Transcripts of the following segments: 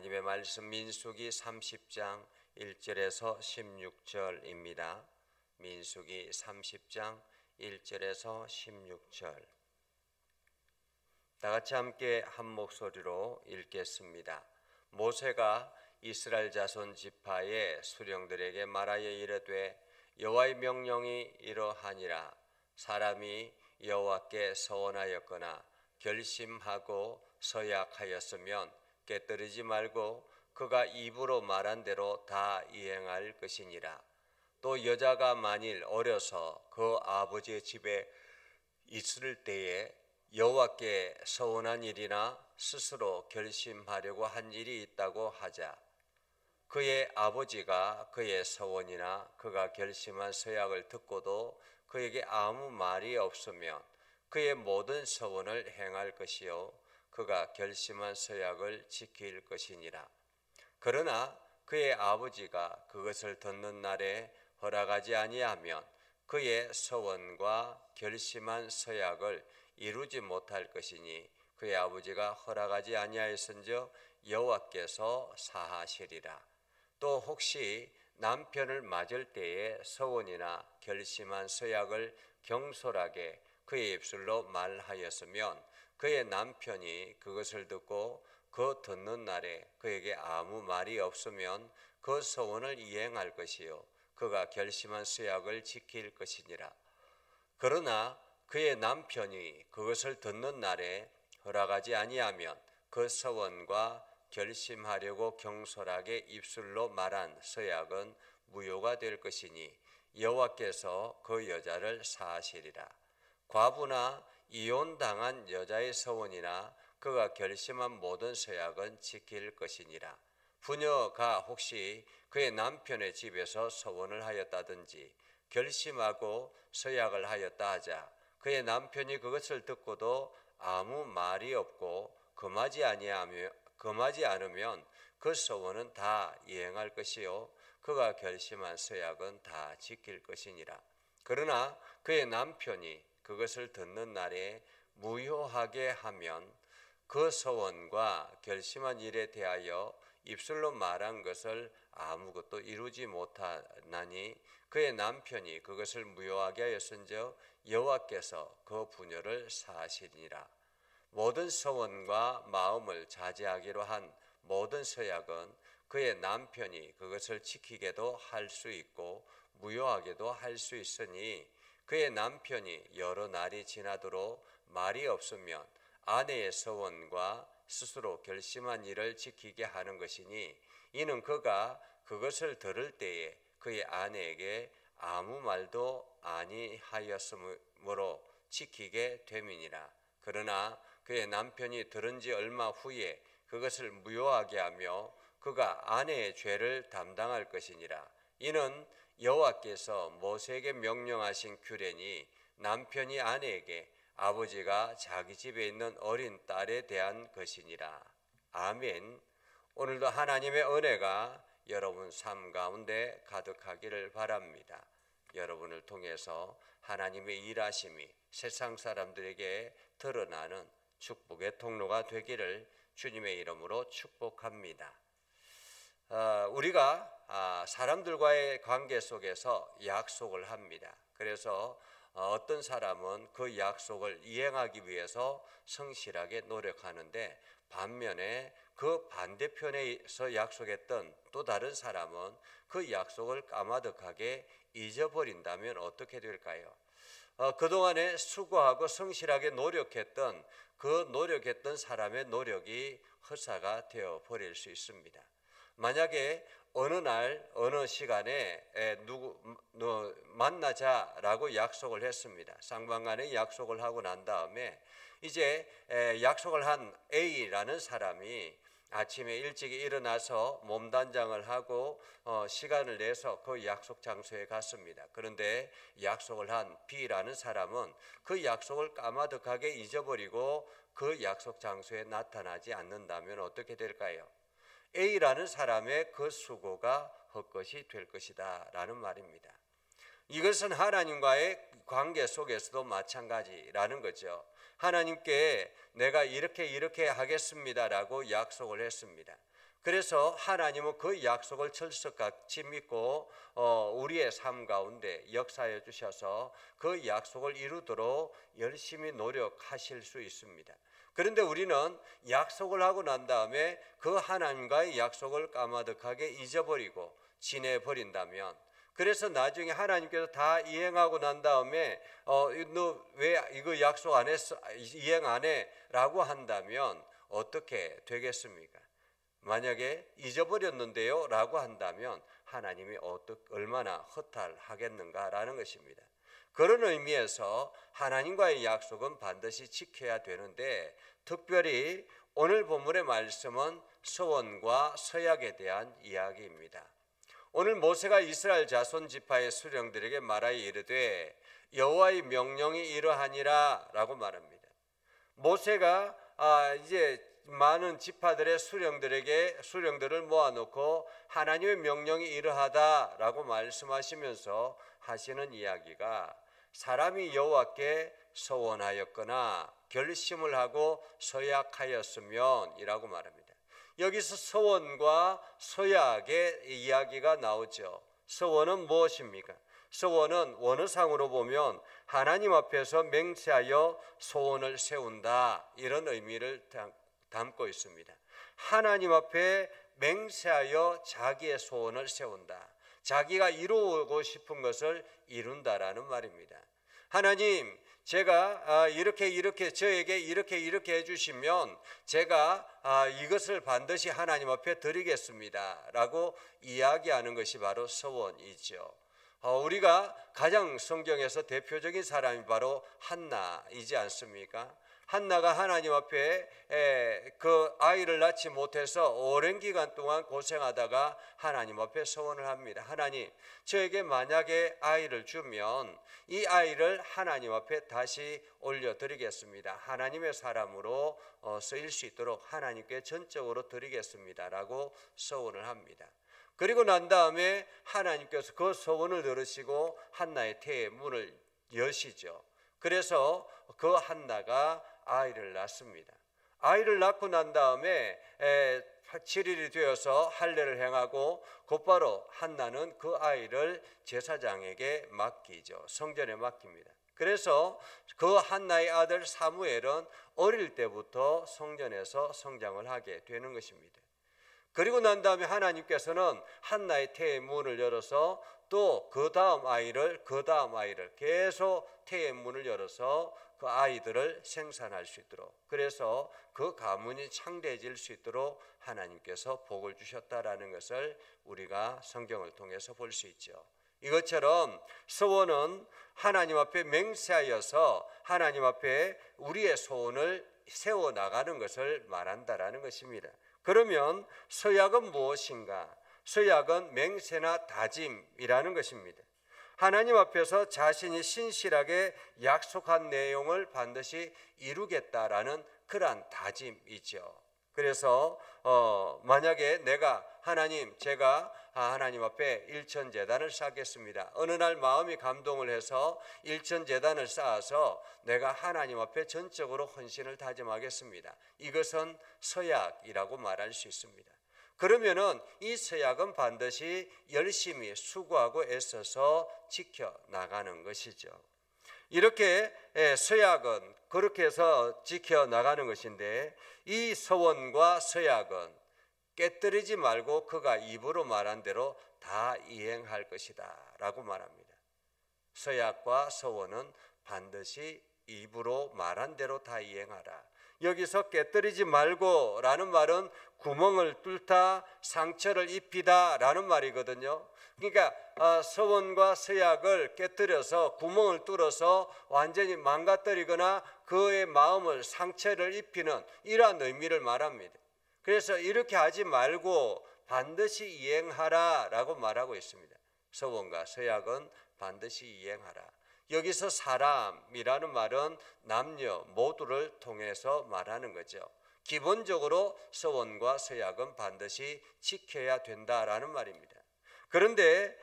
하나님의 말씀 민수기 30장 1절에서 16절입니다. 민수기 30장 1절에서 16절. 다 같이 함께 한 목소리로 읽겠습니다. 모세가 이스라엘 자손 지파의 수령들에게 말하여 이르되 여호와의 명령이 이러하니라. 사람이 여호와께 서원하였거나 결심하고 서약하였으면 깨뜨리지 말고 그가 입으로 말한 대로 다 이행할 것이니라. 또 여자가 만일 어려서 그 아버지의 집에 있을 때에 여호와께 서원한 일이나 스스로 결심하려고 한 일이 있다고 하자. 그의 아버지가 그의 서원이나 그가 결심한 서약을 듣고도 그에게 아무 말이 없으면 그의 모든 서원을 행할 것이요 그가 결심한 서약을 지킬 것이니라. 그러나 그의 아버지가 그것을 듣는 날에 허락하지 아니하면 그의 서원과 결심한 서약을 이루지 못할 것이니 그의 아버지가 허락하지 아니하였은즉 여호와께서 사하시리라. 또 혹시 남편을 맞을 때에 서원이나 결심한 서약을 경솔하게 그의 입술로 말하였으면 그의 남편이 그것을 듣고 그 듣는 날에 그에게 아무 말이 없으면 그 서원을 이행할 것이요 그가 결심한 서약을 지킬 것이니라. 그러나 그의 남편이 그것을 듣는 날에 허락하지 아니하면 그 서원과 결심하려고 경솔하게 입술로 말한 서약은 무효가 될 것이니 여호와께서 그 여자를 사하시리라. 과부나 이혼당한 여자의 서원이나 그가 결심한 모든 서약은 지킬 것이니라. 부녀가 혹시 그의 남편의 집에서 서원을 하였다든지 결심하고 서약을 하였다 하자 그의 남편이 그것을 듣고도 아무 말이 없고 금하지 않으면 그 서원은 다 이행할 것이요 그가 결심한 서약은 다 지킬 것이니라. 그러나 그의 남편이 그것을 듣는 날에 무효하게 하면 그 서원과 결심한 일에 대하여 입술로 말한 것을 아무것도 이루지 못하나니 그의 남편이 그것을 무효하게 하였은즉 여호와께서 그 부녀를 사하시리니라. 모든 서원과 마음을 자제하기로 한 모든 서약은 그의 남편이 그것을 지키게도 할 수 있고 무효하게도 할 수 있으니 그의 남편이 여러 날이 지나도록 말이 없으면 아내의 서원과 스스로 결심한 일을 지키게 하는 것이니 이는 그가 그것을 들을 때에 그의 아내에게 아무 말도 아니하였으므로 지키게 됨이니라. 그러나 그의 남편이 들은 지 얼마 후에 그것을 무효하게 하며 그가 아내의 죄를 담당할 것이니라. 이는 여호와께서 모세에게 명령하신 규례니 남편이 아내에게 아버지가 자기 집에 있는 어린 딸에 대한 것이니라. 아멘. 오늘도 하나님의 은혜가 여러분 삶 가운데 가득하기를 바랍니다. 여러분을 통해서 하나님의 일하심이 세상 사람들에게 드러나는 축복의 통로가 되기를 주님의 이름으로 축복합니다. 우리가 사람들과의 관계 속에서 약속을 합니다. 그래서 어떤 사람은 그 약속을 이행하기 위해서 성실하게 노력하는데 반면에 그 반대편에서 약속했던 또 다른 사람은 그 약속을 까마득하게 잊어버린다면 어떻게 될까요? 그동안에 수고하고 성실하게 노력했던 사람의 노력이 헛사가 되어 버릴 수 있습니다. 만약에 어느 날 어느 시간에 누구 만나자라고 약속을 했습니다. 쌍방간에 약속을 하고 난 다음에 이제 약속을 한 A라는 사람이 아침에 일찍 일어나서 몸단장을 하고 시간을 내서 그 약속 장소에 갔습니다. 그런데 약속을 한 B라는 사람은 그 약속을 까마득하게 잊어버리고 그 약속 장소에 나타나지 않는다면 어떻게 될까요? A라는 사람의 그 수고가 헛것이 될 것이다 라는 말입니다. 이것은 하나님과의 관계 속에서도 마찬가지라는 거죠. 하나님께 내가 이렇게 하겠습니다라고 약속을 했습니다. 그래서 하나님은 그 약속을 철석같이 믿고 우리의 삶 가운데 역사해 주셔서 그 약속을 이루도록 열심히 노력하실 수 있습니다. 그런데 우리는 약속을 하고 난 다음에 그 하나님과의 약속을 까마득하게 잊어버리고 지내버린다면, 그래서 나중에 하나님께서 다 이행하고 난 다음에 너 왜 이거 약속 안 했어? 이행 안 해? 라고 한다면 어떻게 되겠습니까? 만약에 잊어버렸는데요 라고 한다면 하나님이 얼마나 허탈하겠는가라는 것입니다. 그런 의미에서 하나님과의 약속은 반드시 지켜야 되는데, 특별히 오늘 본문의 말씀은 서원과 서약에 대한 이야기입니다. 오늘 모세가 이스라엘 자손 지파의 수령들에게 말하여 이르되 여호와의 명령이 이러하니라 라고 말합니다. 모세가 이제 많은 지파들의 수령들을 모아놓고 하나님의 명령이 이러하다라고 말씀하시면서 하시는 이야기가, 사람이 여호와께 서원하였거나 결심을 하고 서약하였으면 이라고 말합니다. 여기서 서원과 서약의 이야기가 나오죠. 서원은 무엇입니까? 서원은 원어상으로 보면 하나님 앞에서 맹세하여 소원을 세운다, 이런 의미를 담고 있습니다. 하나님 앞에 맹세하여 자기의 소원을 세운다, 자기가 이루고 싶은 것을 이룬다라는 말입니다. 하나님, 제가 저에게 이렇게 해주시면 제가 이것을 반드시 하나님 앞에 드리겠습니다 라고 이야기하는 것이 바로 서원이죠. 우리가 가장 성경에서 대표적인 사람이 바로 한나이지 않습니까? 한나가 하나님 앞에 그 아이를 낳지 못해서 오랜 기간 동안 고생하다가 하나님 앞에 서원을 합니다. 하나님, 저에게 만약에 아이를 주면 이 아이를 하나님 앞에 다시 올려드리겠습니다. 하나님의 사람으로 쓰일 수 있도록 하나님께 전적으로 드리겠습니다 라고 서원을 합니다. 그리고 난 다음에 하나님께서 그 서원을 들으시고 한나의 태의 문을 여시죠. 그래서 그 한나가 아이를 낳습니다. 아이를 낳고 난 다음에 7일이 되어서 할례를 행하고 곧바로 한나는 그 아이를 제사장에게 맡기죠. 성전에 맡깁니다. 그래서 그 한나의 아들 사무엘은 어릴 때부터 성전에서 성장을 하게 되는 것입니다. 그리고 난 다음에 하나님께서는 한나의 태의 문을 열어서 또 그 다음 아이를 계속 태의 문을 열어서 그 아이들을 생산할 수 있도록, 그래서 그 가문이 창대해질 수 있도록 하나님께서 복을 주셨다라는 것을 우리가 성경을 통해서 볼 수 있죠. 이것처럼 서원은 하나님 앞에 맹세하여서 하나님 앞에 우리의 소원을 세워나가는 것을 말한다라는 것입니다. 그러면 서약은 무엇인가? 서약은 맹세나 다짐이라는 것입니다. 하나님 앞에서 자신이 신실하게 약속한 내용을 반드시 이루겠다라는 그러한 다짐이죠. 그래서 만약에 내가 제가 하나님 앞에 일천제단을 쌓겠습니다. 어느 날 마음이 감동을 해서 일천제단을 쌓아서 내가 하나님 앞에 전적으로 헌신을 다짐하겠습니다. 이것은 서약이라고 말할 수 있습니다. 그러면은 이 서약은 반드시 열심히 수고하고 애써서 지켜나가는 것이죠. 이렇게 서약은 그렇게 해서 지켜나가는 것인데, 이 서원과 서약은 깨뜨리지 말고 그가 입으로 말한 대로 다 이행할 것이다 라고 말합니다. 서약과 서원은 반드시 입으로 말한 대로 다 이행하라. 여기서 깨뜨리지 말고 라는 말은 구멍을 뚫다, 상처를 입히다 라는 말이거든요. 그러니까 서원과 서약을 깨뜨려서 구멍을 뚫어서 완전히 망가뜨리거나 그의 마음을 상처를 입히는 이러한 의미를 말합니다. 그래서 이렇게 하지 말고 반드시 이행하라 라고 말하고 있습니다. 서원과 서약은 반드시 이행하라. 여기서 사람이라는 말은 남녀 모두를 통해서 말하는 거죠. 기본적으로 서원과 서약은 반드시 지켜야 된다라는 말입니다. 그런데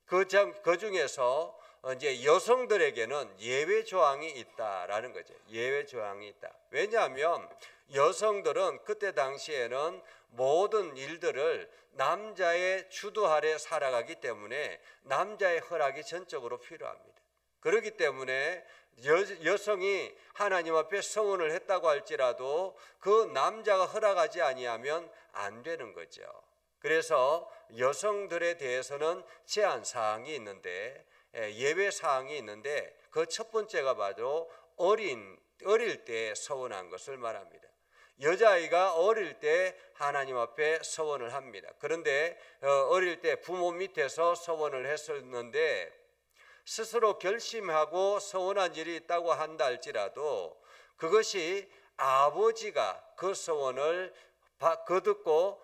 그 중에서 이제 여성들에게는 예외 조항이 있다라는 거죠. 예외 조항이 있다. 왜냐하면 여성들은 그때 당시에는 모든 일들을 남자의 주도 아래 살아가기 때문에 남자의 허락이 전적으로 필요합니다. 그렇기 때문에 여성이 하나님 앞에 서원을 했다고 할지라도 그 남자가 허락하지 아니하면 안 되는 거죠. 그래서 여성들에 대해서는 제한 사항이 있는데, 예외 사항이 있는데, 그 첫 번째가 바로 어릴 때 서원한 것을 말합니다. 여자아이가 어릴 때 하나님 앞에 서원을 합니다. 그런데 어릴 때 부모 밑에서 서원을 했었는데 스스로 결심하고 서원한 일이 있다고 한다 할지라도 그것이 아버지가 그 서원을 거듣고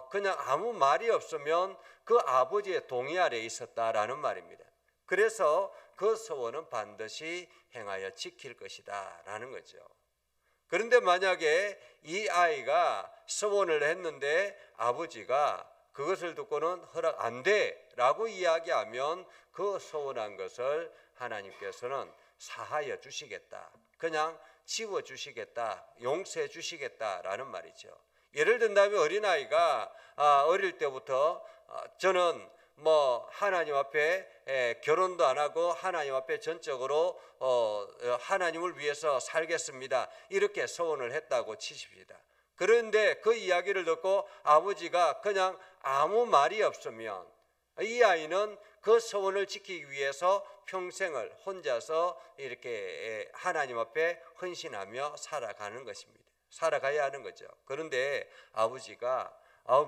그냥 아무 말이 없으면 그 아버지의 동의 아래에 있었다라는 말입니다. 그래서 그 서원은 반드시 행하여 지킬 것이다 라는 거죠. 그런데 만약에 이 아이가 서원을 했는데 아버지가 그것을 듣고는 허락 안 돼 라고 이야기하면 그 서원한 것을 하나님께서는 사하여 주시겠다, 그냥 지워 주시겠다, 용서해 주시겠다라는 말이죠. 예를 든다면 어린아이가 어릴 때부터 저는 하나님 앞에 결혼도 안 하고 하나님 앞에 전적으로 하나님을 위해서 살겠습니다, 이렇게 서원을 했다고 치십시다. 그런데 그 이야기를 듣고 아버지가 그냥 아무 말이 없으면 이 아이는 그 서원을 지키기 위해서 평생을 혼자서 이렇게 하나님 앞에 헌신하며 살아가는 것입니다. 살아가야 하는 거죠. 그런데 아버지가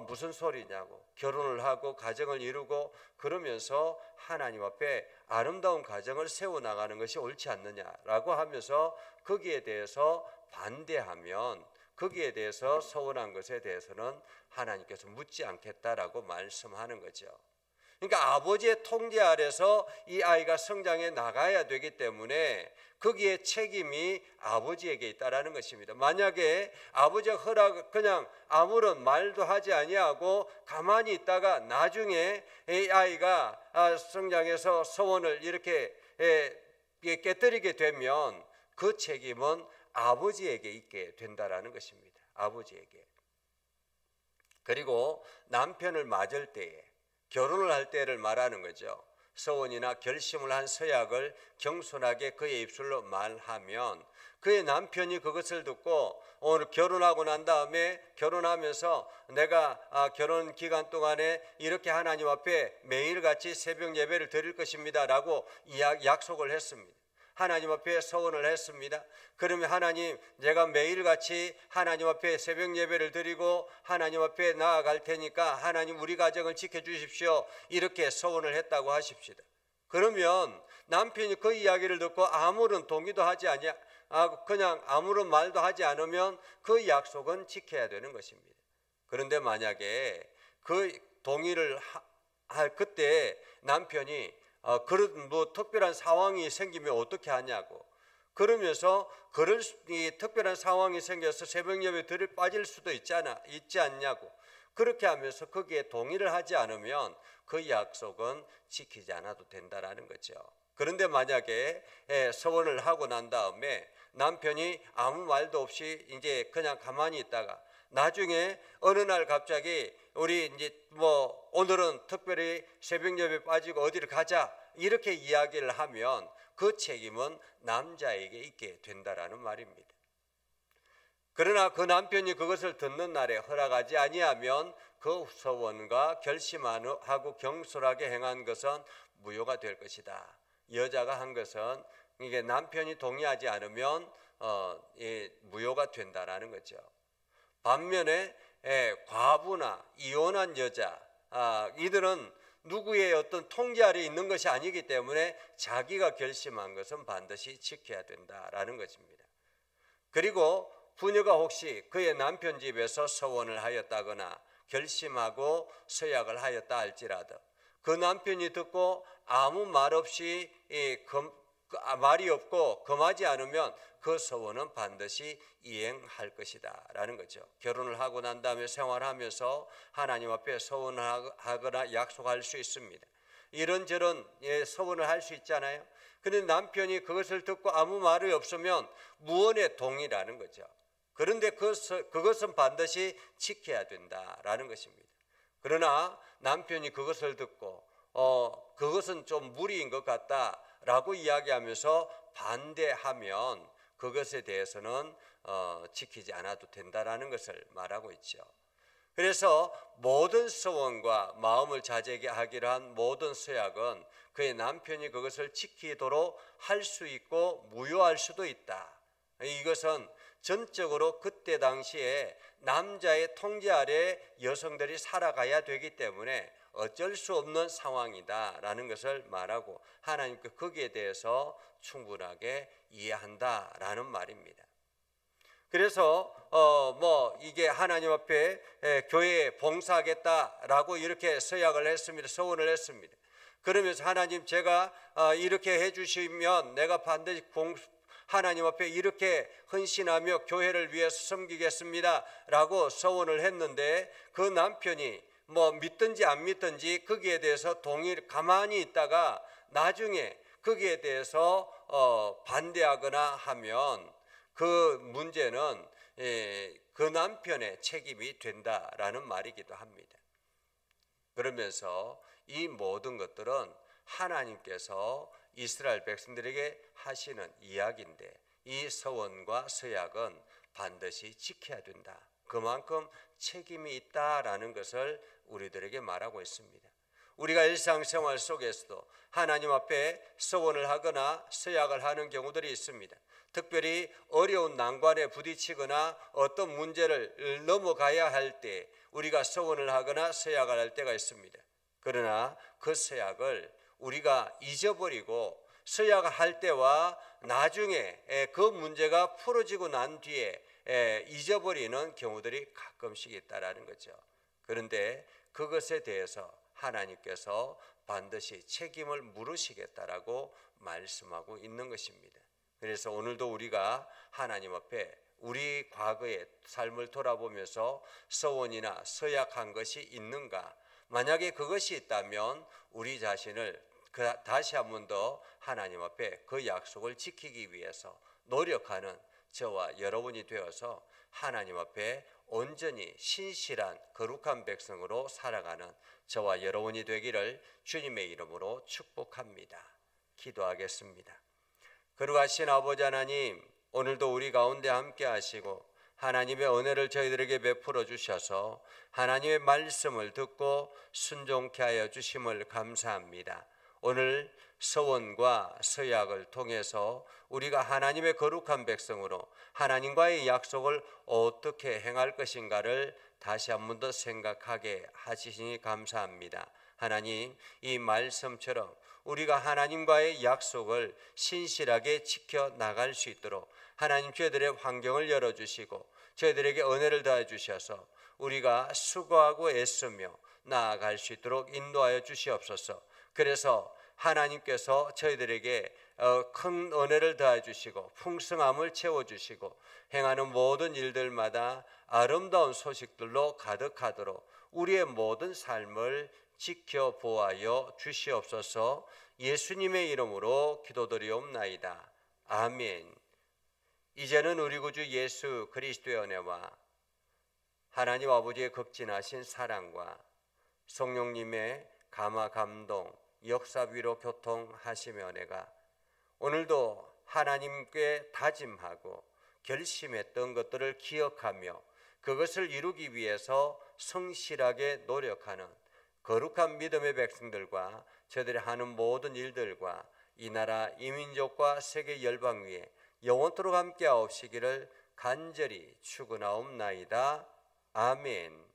무슨 소리냐고, 결혼을 하고 가정을 이루고 그러면서 하나님 앞에 아름다운 가정을 세워나가는 것이 옳지 않느냐라고 하면서 거기에 대해서 반대하면, 거기에 대해서 서원한 것에 대해서는 하나님께서 묻지 않겠다라고 말씀하는 거죠. 그러니까 아버지의 통제 아래서 이 아이가 성장해 나가야 되기 때문에 거기에 책임이 아버지에게 있다라는 것입니다. 만약에 아버지가 그냥 아무런 말도 하지 아니하고 가만히 있다가 나중에 이 아이가 성장해서 서원을 이렇게 깨뜨리게 되면 그 책임은 아버지에게 있게 된다라는 것입니다. 아버지에게. 그리고 남편을 맞을 때에, 결혼을 할 때를 말하는 거죠. 서원이나 결심을 한 서약을 경솔하게 그의 입술로 말하면 그의 남편이 그것을 듣고 오늘 결혼하고 난 다음에 결혼하면서 내가 결혼 기간 동안에 이렇게 하나님 앞에 매일같이 새벽 예배를 드릴 것입니다 라고 약속을 했습니다. 하나님 앞에 서원을 했습니다. 그러면 하나님, 제가 매일같이 하나님 앞에 새벽 예배를 드리고 하나님 앞에 나아갈 테니까 하나님 우리 가정을 지켜주십시오, 이렇게 서원을 했다고 하십시다. 그러면 남편이 그 이야기를 듣고 아무런 동의도 하지 그냥 아무런 말도 하지 않으면 그 약속은 지켜야 되는 것입니다. 그런데 만약에 그 동의를 할 그때 남편이 그런 특별한 상황이 생기면 어떻게 하냐고, 그러면서 이 특별한 상황이 생겨서 새벽 예배 들을 빠질 수도 있지 않냐고, 그렇게 하면서 거기에 동의를 하지 않으면 그 약속은 지키지 않아도 된다라는 거죠. 그런데 만약에 서원을 하고 난 다음에 남편이 아무 말도 없이 이제 그냥 가만히 있다가 나중에 어느 날 갑자기 우리 이제 오늘은 특별히 새벽 예배 빠지고 어디를 가자, 이렇게 이야기를 하면 그 책임은 남자에게 있게 된다라는 말입니다. 그러나 그 남편이 그것을 듣는 날에 허락하지 아니하면 그 서원과 결심하고 경솔하게 행한 것은 무효가 될 것이다. 여자가 한 것은 이게 남편이 동의하지 않으면 무효가 된다라는 거죠. 반면에 과부나 이혼한 여자, 이들은 누구의 어떤 통제 아래 있는 것이 아니기 때문에 자기가 결심한 것은 반드시 지켜야 된다라는 것입니다. 그리고 부녀가 혹시 그의 남편 집에서 서원을 하였다거나 결심하고 서약을 하였다 할지라도 그 남편이 듣고 아무 말 없이 말이 없고 금하지 않으면 그 서원은 반드시 이행할 것이다 라는 거죠. 결혼을 하고 난 다음에 생활하면서 하나님 앞에 서원하거나 약속할 수 있습니다. 이런저런 서원을 할 수 있잖아요. 그런데 남편이 그것을 듣고 아무 말이 없으면 무언의 동의라는 거죠. 그런데 그것은 반드시 지켜야 된다라는 것입니다. 그러나 남편이 그것을 듣고 그것은 좀 무리인 것 같다라고 이야기하면서 반대하면 그것에 대해서는 지키지 않아도 된다라는 것을 말하고 있죠. 그래서 모든 서원과 마음을 자제하게 하기로 한 모든 서약은 그의 남편이 그것을 지키도록 할 수 있고 무효할 수도 있다. 이것은 전적으로 그때 당시에 남자의 통제 아래 여성들이 살아가야 되기 때문에 어쩔 수 없는 상황이다라는 것을 말하고 하나님께 거기에 대해서 충분하게 이해한다라는 말입니다. 그래서 이게 하나님 앞에 교회에 봉사하겠다라고 이렇게 서약을 했습니다. 서원을 했습니다. 그러면서 하나님 제가 이렇게 해주시면 내가 반드시 하나님 앞에 이렇게 헌신하며 교회를 위해서 섬기겠습니다 라고 서원을 했는데 그 남편이 믿든지 안 믿든지 거기에 대해서 가만히 있다가 나중에 거기에 대해서 반대하거나 하면 그 문제는 그 남편의 책임이 된다라는 말이기도 합니다. 그러면서 이 모든 것들은 하나님께서 이스라엘 백성들에게 하시는 이야기인데 이 서원과 서약은 반드시 지켜야 된다. 그만큼 책임이 있다라는 것을 우리들에게 말하고 있습니다. 우리가 일상생활 속에서도 하나님 앞에 서원을 하거나 서약을 하는 경우들이 있습니다. 특별히 어려운 난관에 부딪히거나 어떤 문제를 넘어가야 할 때 우리가 서원을 하거나 서약을 할 때가 있습니다. 그러나 그 서약을 우리가 잊어버리고 서약을 할 때와 나중에 그 문제가 풀어지고 난 뒤에 잊어버리는 경우들이 가끔씩 있다라는 거죠. 그런데 그것에 대해서 하나님께서 반드시 책임을 물으시겠다라고 말씀하고 있는 것입니다. 그래서 오늘도 우리가 하나님 앞에 우리 과거의 삶을 돌아보면서 서원이나 서약한 것이 있는가? 만약에 그것이 있다면 우리 자신을 다시 한 번 더 하나님 앞에 그 약속을 지키기 위해서 노력하는 저와 여러분이 되어서 하나님 앞에 온전히 신실한 거룩한 백성으로 살아가는 저와 여러분이 되기를 주님의 이름으로 축복합니다. 기도하겠습니다. 거룩하신 아버지 하나님, 오늘도 우리 가운데 함께 하시고 하나님의 은혜를 저희들에게 베풀어 주셔서 하나님의 말씀을 듣고 순종케 하여 주심을 감사합니다. 오늘 서원과 서약을 통해서 우리가 하나님의 거룩한 백성으로 하나님과의 약속을 어떻게 행할 것인가를 다시 한 번 더 생각하게 하시니 감사합니다. 하나님, 이 말씀처럼 우리가 하나님과의 약속을 신실하게 지켜나갈 수 있도록 하나님 저희들의 환경을 열어주시고 저희들에게 은혜를 더해 주셔서 우리가 수고하고 애쓰며 나아갈 수 있도록 인도하여 주시옵소서. 그래서 하나님께서 저희들에게 큰 은혜를 더해 주시고 풍성함을 채워주시고 행하는 모든 일들마다 아름다운 소식들로 가득하도록 우리의 모든 삶을 지켜보아여 주시옵소서. 예수님의 이름으로 기도드리옵나이다. 아멘. 이제는 우리 구주 예수 그리스도의 은혜와 하나님 아버지의 극진하신 사랑과 성령님의 감화 감동 역사 위로 교통하시며 은혜가 오늘도 하나님께 다짐하고 결심했던 것들을 기억하며 그것을 이루기 위해서 성실하게 노력하는 거룩한 믿음의 백성들과 저들이 하는 모든 일들과 이 나라 이 민족과 세계 열방 위에 영원토록 함께하옵시기를 간절히 축원하옵나이다. 아멘.